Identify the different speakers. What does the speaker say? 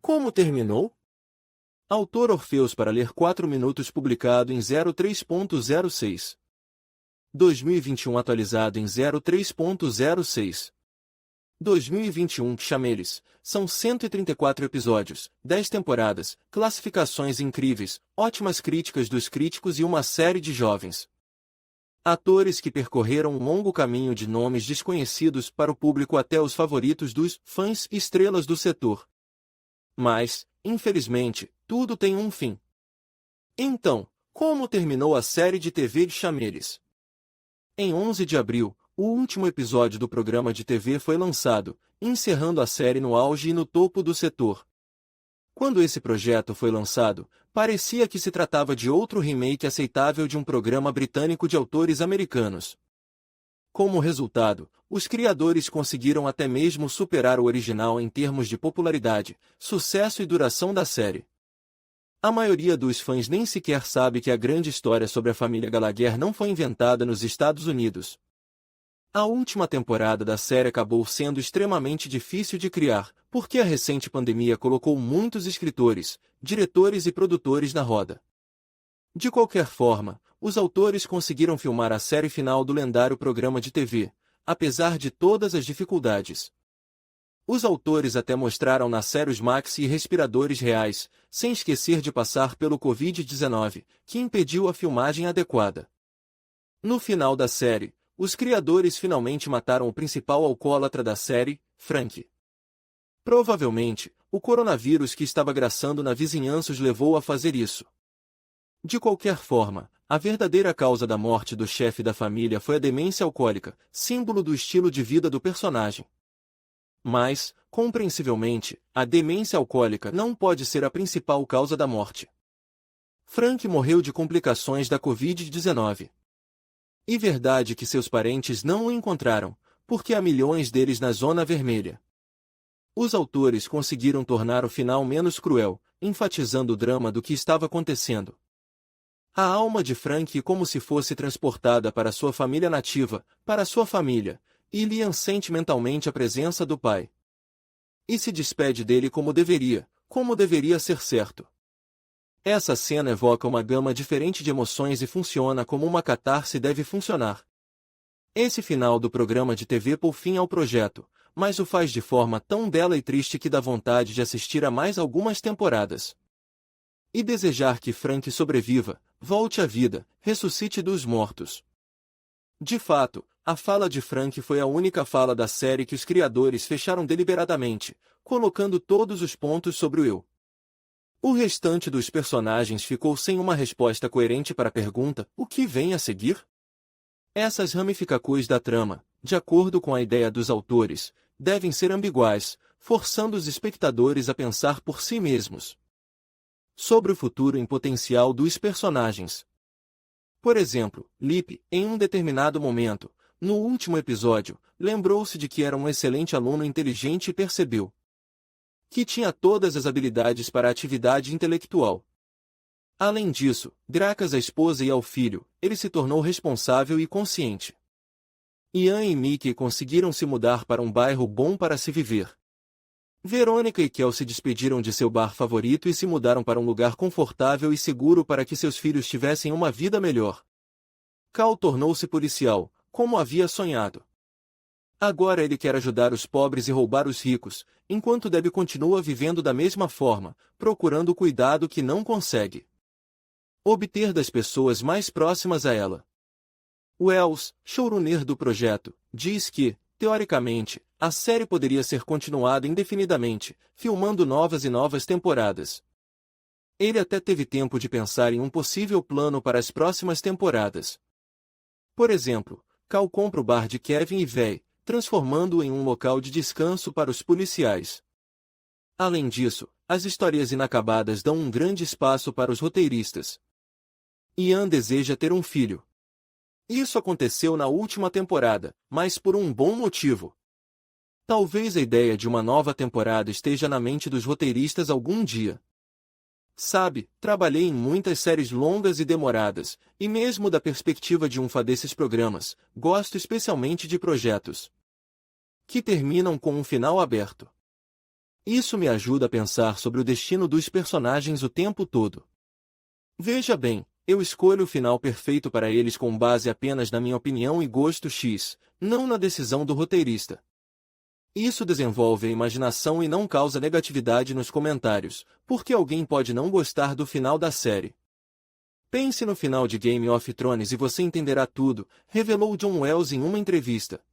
Speaker 1: Como terminou? Autor Orfeus para ler 4 minutos publicado em 03.06. 2021 atualizado em 03.06. 2021 Chameles. São 134 episódios, 10 temporadas, classificações incríveis, ótimas críticas dos críticos e uma série de jovens atores que percorreram um longo caminho de nomes desconhecidos para o público até os favoritos dos fãs e estrelas do setor. Mas, infelizmente, tudo tem um fim. Então, como terminou a série de TV de Chameles? Em 11 de abril, o último episódio do programa de TV foi lançado, encerrando a série no auge e no topo do setor. Quando esse projeto foi lançado, parecia que se tratava de outro remake aceitável de um programa britânico de autores americanos. Como resultado, os criadores conseguiram até mesmo superar o original em termos de popularidade, sucesso e duração da série. A maioria dos fãs nem sequer sabe que a grande história sobre a família Gallagher não foi inventada nos Estados Unidos. A última temporada da série acabou sendo extremamente difícil de criar, porque a recente pandemia colocou muitos escritores, diretores e produtores na roda. De qualquer forma, os autores conseguiram filmar a série final do lendário programa de TV, apesar de todas as dificuldades. Os autores até mostraram na série os maxi e respiradores reais, sem esquecer de passar pelo Covid-19, que impediu a filmagem adequada. No final da série, os criadores finalmente mataram o principal alcoólatra da série, Frank. Provavelmente, o coronavírus que estava graçando na vizinhança os levou a fazer isso. De qualquer forma, a verdadeira causa da morte do chefe da família foi a demência alcoólica, símbolo do estilo de vida do personagem. Mas, compreensivelmente, a demência alcoólica não pode ser a principal causa da morte. Frank morreu de complicações da Covid-19. E verdade que seus parentes não o encontraram, porque há milhões deles na Zona Vermelha. Os autores conseguiram tornar o final menos cruel, enfatizando o drama do que estava acontecendo. A alma de Frank é como se fosse transportada para sua família nativa, para sua família, e Liam sente mentalmente a presença do pai. E se despede dele como deveria ser certo. Essa cena evoca uma gama diferente de emoções e funciona como uma catarse deve funcionar. Esse final do programa de TV pôs fim ao projeto, mas o faz de forma tão bela e triste que dá vontade de assistir a mais algumas temporadas. E desejar que Frank sobreviva, volte à vida, ressuscite dos mortos. De fato, a fala de Frank foi a única fala da série que os criadores fecharam deliberadamente, colocando todos os pontos sobre o eu. O restante dos personagens ficou sem uma resposta coerente para a pergunta: o que vem a seguir? Essas ramificações da trama, de acordo com a ideia dos autores, devem ser ambiguais, forçando os espectadores a pensar por si mesmos sobre o futuro em potencial dos personagens. Por exemplo, Lip, em um determinado momento, no último episódio, lembrou-se de que era um excelente aluno inteligente e percebeu que tinha todas as habilidades para a atividade intelectual. Além disso, graças à esposa e ao filho, ele se tornou responsável e consciente. Ian e Mickey conseguiram se mudar para um bairro bom para se viver. Verônica e Kel se despediram de seu bar favorito e se mudaram para um lugar confortável e seguro para que seus filhos tivessem uma vida melhor. Cal tornou-se policial, como havia sonhado. Agora ele quer ajudar os pobres e roubar os ricos, enquanto Debbie continua vivendo da mesma forma, procurando o cuidado que não consegue obter das pessoas mais próximas a ela. Wells, showrunner do projeto, diz que, teoricamente, a série poderia ser continuada indefinidamente, filmando novas e novas temporadas. Ele até teve tempo de pensar em um possível plano para as próximas temporadas. Por exemplo, Cal compra o bar de Kevin e Vey, transformando-o em um local de descanso para os policiais. Além disso, as histórias inacabadas dão um grande espaço para os roteiristas. Ian deseja ter um filho. Isso aconteceu na última temporada, mas por um bom motivo. Talvez a ideia de uma nova temporada esteja na mente dos roteiristas algum dia. Sabe, trabalhei em muitas séries longas e demoradas, e mesmo da perspectiva de um fã desses programas, gosto especialmente de projetos que terminam com um final aberto. Isso me ajuda a pensar sobre o destino dos personagens o tempo todo. Veja bem, eu escolho o final perfeito para eles com base apenas na minha opinião e gosto X, não na decisão do roteirista. Isso desenvolve a imaginação e não causa negatividade nos comentários, porque alguém pode não gostar do final da série. Pense no final de Game of Thrones e você entenderá tudo, revelou John Wells em uma entrevista.